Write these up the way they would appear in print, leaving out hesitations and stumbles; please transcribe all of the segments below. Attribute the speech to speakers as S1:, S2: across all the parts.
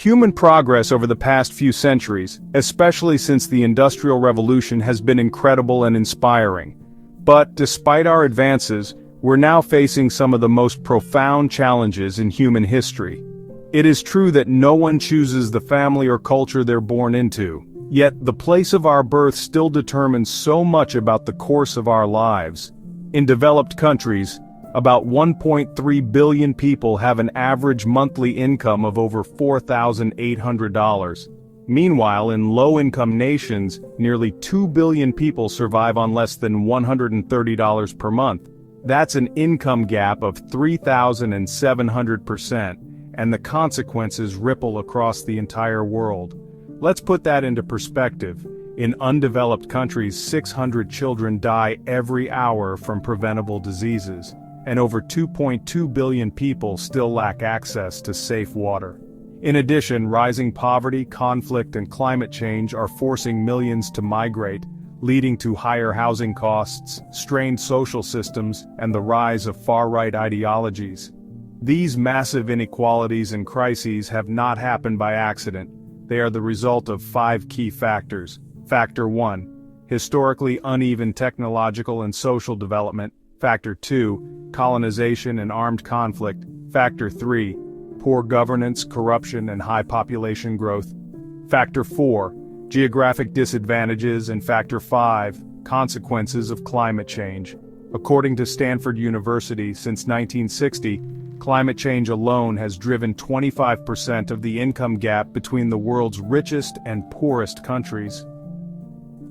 S1: Human progress over the past few centuries, especially since the Industrial Revolution, has been incredible and inspiring. But despite our advances, we're now facing some of the most profound challenges in human history. It is true that no one chooses the family or culture they're born into, yet the place of our birth still determines so much about the course of our lives. In developed countries, about 1.3 billion people have an average monthly income of over $4,800. Meanwhile, in low-income nations, nearly 2 billion people survive on less than $130 per month. That's an income gap of 3,700%, and the consequences ripple across the entire world. Let's put that into perspective. In undeveloped countries, 600 children die every hour from preventable diseases, and over 2.2 billion people still lack access to safe water. In addition, rising poverty, conflict, and climate change are forcing millions to migrate, leading to higher housing costs, strained social systems, and the rise of far-right ideologies. These massive inequalities and crises have not happened by accident. They are the result of 5 key factors. Factor 1. Historically uneven technological and social development. Factor 2. Colonization and armed conflict. Factor 3. Poor governance, corruption, and high population growth. Factor 4. Geographic disadvantages. And Factor 5. Consequences of climate change. According to Stanford University, since 1960, climate change alone has driven 25% of the income gap between the world's richest and poorest countries.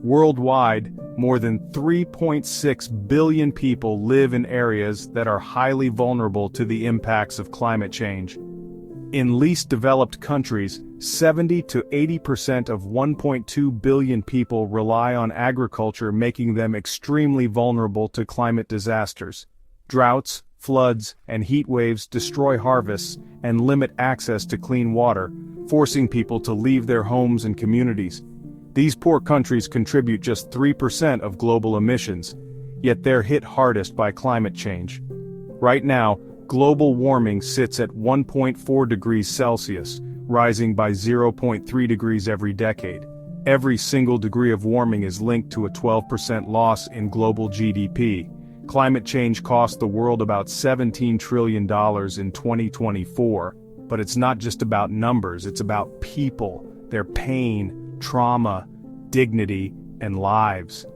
S1: Worldwide, more than 3.6 billion people live in areas that are highly vulnerable to the impacts of climate change. In least developed countries, 70 to 80% of 1.2 billion people rely on agriculture, making them extremely vulnerable to climate disasters. Droughts, floods, and heat waves destroy harvests and limit access to clean water, forcing people to leave their homes and communities. These poor countries contribute just 3% of global emissions, yet they're hit hardest by climate change. Right now, global warming sits at 1.4 degrees Celsius, rising by 0.3 degrees every decade. Every single degree of warming is linked to a 12% loss in global GDP. Climate change cost the world about $17 trillion in 2024, but it's not just about numbers, it's about people, their pain, trauma, dignity, and lives.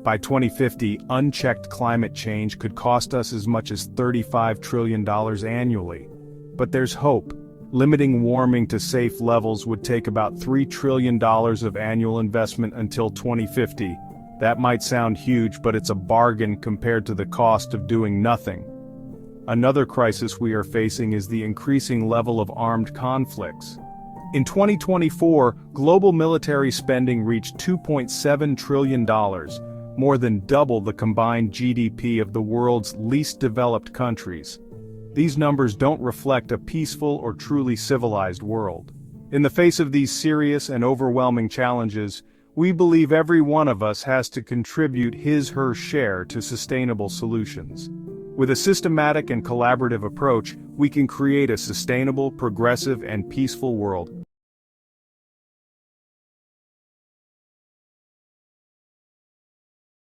S1: By 2050, unchecked climate change could cost us as much as $35 trillion annually. But there's hope. Limiting warming to safe levels would take about $3 trillion of annual investment until 2050. That might sound huge, but it's a bargain compared to the cost of doing nothing. Another crisis we are facing is the increasing level of armed conflicts. In 2024, global military spending reached $2.7 trillion, more than double the combined GDP of the world's least developed countries. These numbers don't reflect a peaceful or truly civilized world. In the face of these serious and overwhelming challenges, we believe every one of us has to contribute his/her share to sustainable solutions. With a systematic and collaborative approach, we can create a sustainable, progressive, and peaceful world.